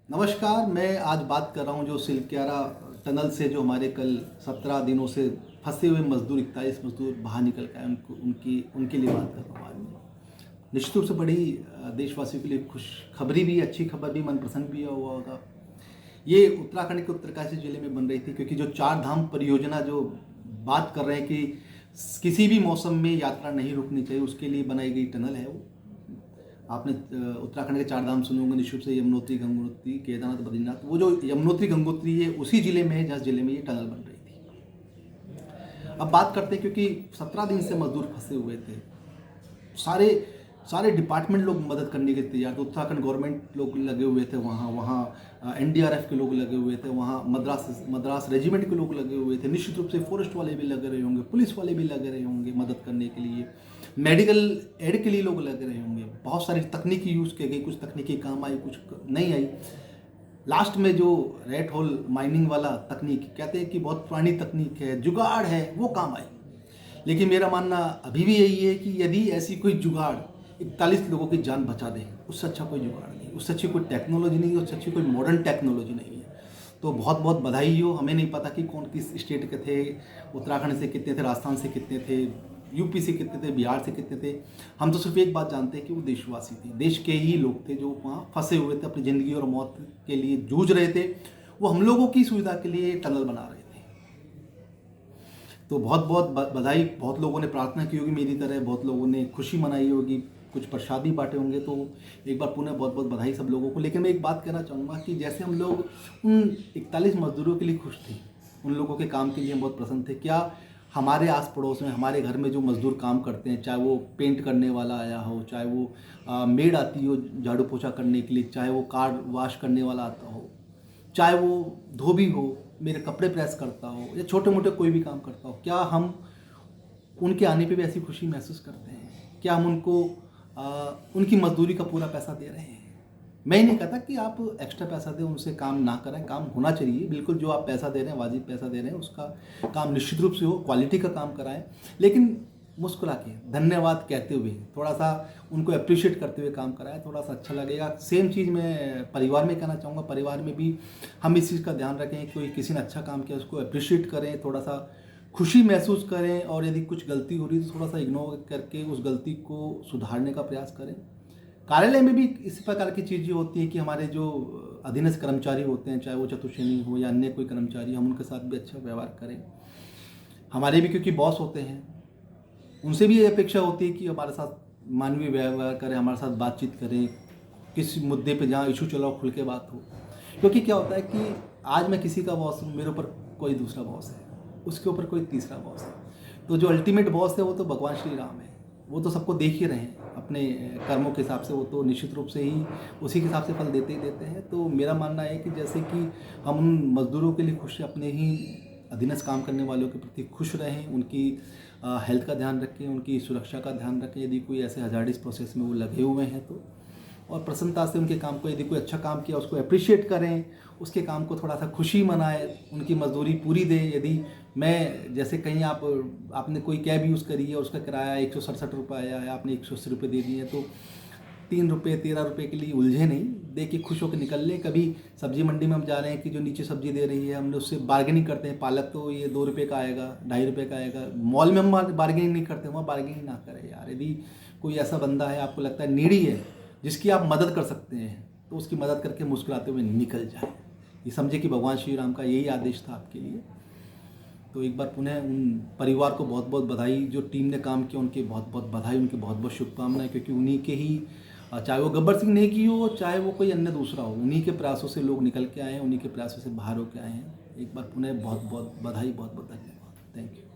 नमस्कार। मैं आज बात कर रहा हूँ जो सिलक्यारा टनल से जो हमारे कल 17 दिनों से फंसे हुए मजदूर 41 मजदूर बाहर निकल के आए उनको उनके लिए बात कर रहा हूँ आज मैं। निश्चित रूप से बड़ी देशवासियों के लिए खुश खबरी भी, अच्छी खबर भी, मनपसंद भी हुआ होगा। ये उत्तराखंड के उत्तरकाशी जिले में बन रही थी, क्योंकि जो चार धाम परियोजना जो बात कर रहे हैं कि किसी भी मौसम में यात्रा नहीं रुकनी चाहिए, उसके लिए बनाई गई टनल है वो। आपने उत्तराखंड के चार धाम सुने होंगे निश्चित रूप से, यमुनोत्री, गंगोत्री, केदारनाथ, बद्रीनाथ। वो जो यमुनोत्री गंगोत्री है उसी जिले में है जिस जिले में ये टनल बन रही थी। अब बात करते हैं, क्योंकि 17 दिन से मजदूर फंसे हुए थे। सारे सारे डिपार्टमेंट लोग मदद करने के लिए तैयार थे। उत्तराखंड गवर्नमेंट लोग लगे हुए थे वहाँ एनडीआरएफ के लोग लगे हुए थे वहाँ, मद्रास रेजिमेंट के लोग लगे हुए थे। निश्चित रूप से फॉरेस्ट वाले भी लगे रहे होंगे, पुलिस वाले भी लगे रहे होंगे मदद करने के लिए, मेडिकल एड के लिए लोग लगे रहे होंगे। बहुत सारी तकनीकी यूज़ की गई, कुछ तकनीकी काम आई, कुछ नहीं आई। लास्ट में जो रेड होल माइनिंग वाला तकनीक कहते हैं कि बहुत पुरानी तकनीक है, जुगाड़ है, वो काम आई। लेकिन मेरा मानना अभी भी यही है कि यदि ऐसी कोई जुगाड़ 41 लोगों की जान बचा दे, उससे अच्छा कोई जुगाड़ नहीं, उससे अच्छी कोई टेक्नोलॉजी नहीं है, उससे अच्छी कोई मॉडर्न टेक्नोलॉजी नहीं है। तो बहुत बहुत बधाई हो। हमें नहीं पता कि कौन किस स्टेट के थे, उत्तराखंड से कितने थे, राजस्थान से कितने थे, यूपी से कितने थे, बिहार से कितने थे। हम तो सिर्फ एक बात जानते हैं कि वो देशवासी थे, देश के ही लोग थे जो वहाँ फंसे हुए थे, अपनी ज़िंदगी और मौत के लिए जूझ रहे थे। वो हम लोगों की सुविधा के लिए टनल बना रहे थे। तो बहुत बहुत बधाई। बहुत लोगों ने प्रार्थना की होगी मेरी तरह, बहुत लोगों ने खुशी मनाई होगी, कुछ प्रसादी बांटे होंगे। तो एक बार पुनः बहुत बहुत बधाई सब लोगों को। लेकिन मैं एक बात कहना चाहूँगा कि जैसे हम लोग उन 41 मजदूरों के लिए खुश थे, उन लोगों के काम के लिए हम बहुत प्रसन्न थे, क्या हमारे आस पड़ोस में, हमारे घर में जो मजदूर काम करते हैं, चाहे वो पेंट करने वाला आया हो, चाहे वो मेड आती हो झाड़ू पोछा करने के लिए, चाहे वो कार वॉश करने वाला आता हो, चाहे वो धोबी हो, मेरे कपड़े प्रेस करता हो, या छोटे मोटे कोई भी काम करता हो, क्या हम उनके आने पे भी ऐसी खुशी महसूस करते हैं? क्या हम उनको उनकी मजदूरी का पूरा पैसा दे रहे हैं? मैं ही नहीं कहता कि आप एक्स्ट्रा पैसा दें, उनसे काम ना कराएं, काम होना चाहिए बिल्कुल। जो आप पैसा दे रहे हैं, वाजिब पैसा दे रहे हैं, उसका काम निश्चित रूप से हो, क्वालिटी का काम कराएं। लेकिन मुस्कुरा के धन्यवाद कहते हुए, थोड़ा सा उनको अप्रिशिएट करते हुए काम कराएं, थोड़ा सा अच्छा लगेगा। सेम चीज़ मैं परिवार में कहना चाहूँगा। परिवार में भी हम इस चीज़ का ध्यान रखें, कोई किसी ने अच्छा काम किया उसको अप्रिशिएट करें, थोड़ा सा खुशी महसूस करें, और यदि कुछ गलती हो रही है तो थोड़ा सा इग्नोर करके उस गलती को सुधारने का प्रयास करें। कार्यालय में भी इसी प्रकार की चीज़ें होती हैं कि हमारे जो अधीनस्थ कर्मचारी होते हैं, चाहे वो चतुश्रेणी हो या अन्य कोई कर्मचारी, हम उनके साथ भी अच्छा व्यवहार करें। हमारे भी क्योंकि बॉस होते हैं, उनसे भी ये अपेक्षा होती है कि हमारे साथ मानवीय व्यवहार करें, हमारे साथ बातचीत करें, किस मुद्दे पे जहाँ इशू चला हो खुल के बात हो। क्योंकि क्या होता है कि आज मैं किसी का बॉस हूँ, मेरे ऊपर कोई दूसरा बॉस है, उसके ऊपर कोई तीसरा बॉस है। तो जो अल्टीमेट बॉस है वो तो भगवान श्री राम है। वो तो सबको देख ही रहे हैं अपने कर्मों के हिसाब से, वो तो निश्चित रूप से ही उसी के हिसाब से फल देते ही देते हैं। तो मेरा मानना है कि जैसे कि हम उन मज़दूरों के लिए खुश, अपने ही अधीनस्थ काम करने वालों के प्रति खुश रहें, उनकी हेल्थ का ध्यान रखें, उनकी सुरक्षा का ध्यान रखें, यदि कोई ऐसे हजार्डिस प्रोसेस में वो लगे हुए हैं तो, और प्रसन्नता से उनके काम को, यदि कोई अच्छा काम किया उसको अप्रिशिएट करें, उसके काम को थोड़ा सा खुशी मनाएं, उनकी मजदूरी पूरी दें। यदि मैं जैसे कहीं आपने कोई कैब यूज़ करी है, उसका किराया 167 रुपये आया है, आपने 180 रुपये दे दिए, तो 3 रुपये 13 रुपये के लिए उलझे नहीं, दे के खुश होकर निकल ले। कभी सब्जी मंडी में हम जा रहे हैं कि जो नीचे सब्जी दे रही है, हमने उससे बार्गेनिंग करते हैं, पालक तो ये 2 रुपये का आएगा, 2.5 रुपये का आएगा। मॉल में हम बार्गेनिंग नहीं करते, वहाँ बार्गेनिंग ना करें यार। यदि कोई ऐसा बंदा है, आपको लगता है नीडी है, जिसकी आप मदद कर सकते हैं, तो उसकी मदद करके मुस्कुराते हुए निकल जाए। ये समझे कि भगवान श्री राम का यही आदेश था आपके लिए। तो एक बार पुनः उन परिवार को बहुत बहुत बधाई, जो टीम ने काम किया उनके बहुत बहुत बधाई, उनकी बहुत बहुत शुभकामनाएं। क्योंकि उन्हीं के ही, चाहे वो गब्बर सिंह नेगी हो, चाहे वो कोई अन्य दूसरा हो, उन्हीं के प्रयासों से लोग निकल के आए हैं, उन्हीं के प्रयासों से बाहर होकर आए हैं। एक बार पुनः बहुत बहुत बधाई, बहुत बहुत धन्यवाद। Thank you.